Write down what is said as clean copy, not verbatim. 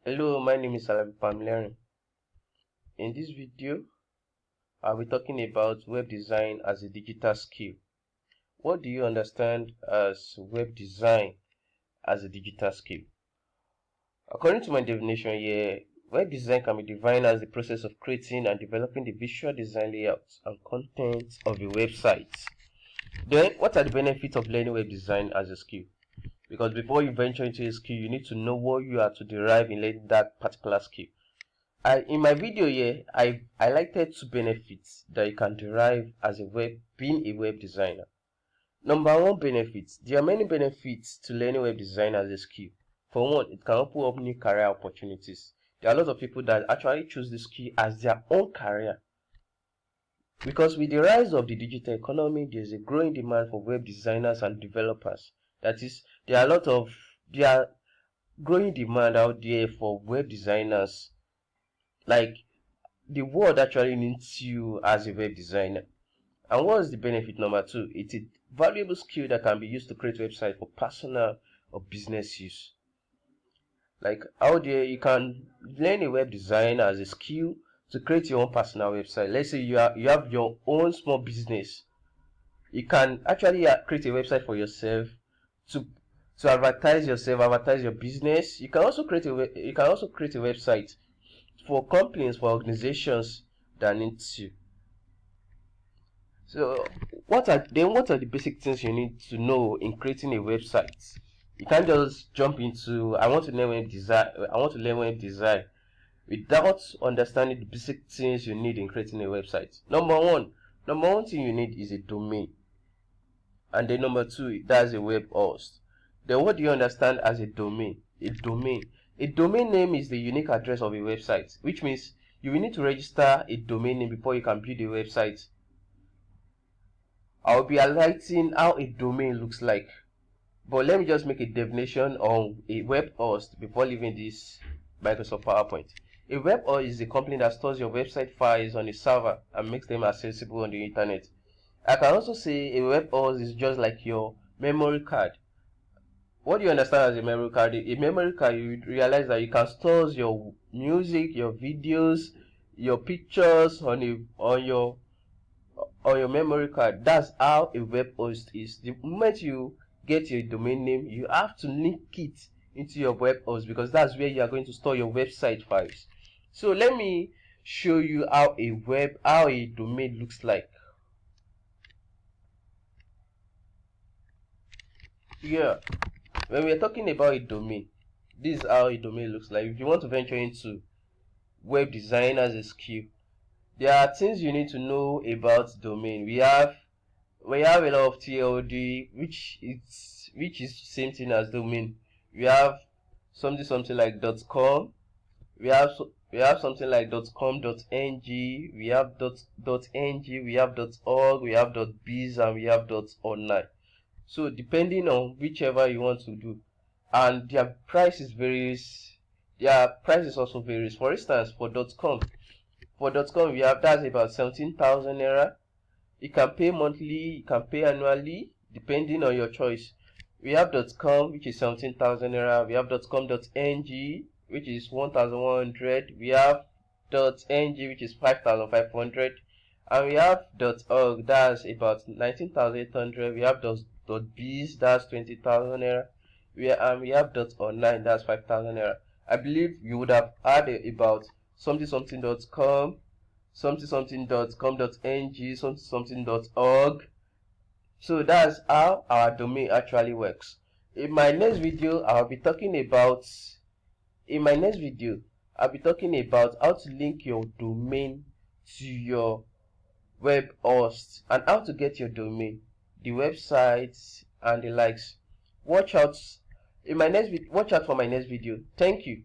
Hello, my name is Alabi Pamilering. In this video, I'll be talking about web design as a digital skill. What do you understand as web design as a digital skill? According to my definition here, web design can be defined as the process of creating and developing the visual design layouts and content of a website. Then, what are the benefits of learning web design as a skill? Because before you venture into a skill, you need to know what you are to derive in learning that particular skill. In my video here, I highlighted two benefits that you can derive as being a web designer. Number one benefit, there are many benefits to learning web design as a skill. For one, it can open up new career opportunities. There are a lot of people that actually choose this skill as their own career. Because with the rise of the digital economy, there's a growing demand for web designers and developers. That is, there are growing demand out there for web designers. Like, the world actually needs you as a web designer. And what is the benefit number two? It's a valuable skill that can be used to create websites for personal or business use. Like out there, you can learn a web design as a skill to create your own personal website. Let's say you have your own small business. You can actually create a website for yourself to advertise yourself, advertise your business. You can also create a website for companies, for organizations that need you. So what are the basic things you need to know in creating a website? You can't just jump into I want to learn web design without understanding the basic things you need in creating a website. Number one thing you need is a domain. And then number two, that's a web host. Then what do you understand as a domain? A domain name is the unique address of a website, which means you will need to register a domain name before you can build a website. I'll be highlighting how a domain looks like, but let me just make a definition on a web host before leaving this Microsoft PowerPoint. A web host is a company that stores your website files on a server and makes them accessible on the internet. I can also say a web host is just like your memory card. What do you understand as a memory card? A memory card, you realize that you can store your music, your videos, your pictures on your memory card. That's how a web host is. The moment you get your domain name, you have to link it into your web host, because that's where you are going to store your website files. So let me show you how a domain looks like. Yeah, when we are talking about a domain, this is how a domain looks like. If you want to venture into web design as a skill, there are things you need to know about domain. We have a lot of TLD, which is same thing as domain. We have something like .com. We have something like .com.ng. We have .ng. We have .org. We have .biz, and we have .online. So depending on whichever you want to do, and their prices also varies. For instance, for .com we have, that's about 17,000 naira. You can pay monthly, you can pay annually, depending on your choice. We have .com, which is 17,000 naira. We have .com.ng, which is 1,100. We have .ng, which is 5,500. And we have .org, that's about 19,800. We have .biz, that's 20,000 naira. We have .online, that's 5,000 naira. I believe you would have heard about something.com, something.com.ng, something.org. So that's how our domain actually works. In my next video, I'll be talking about how to link your domain to your web host and how to get your domain, the websites, and the likes. Watch out for my next video. Thank you.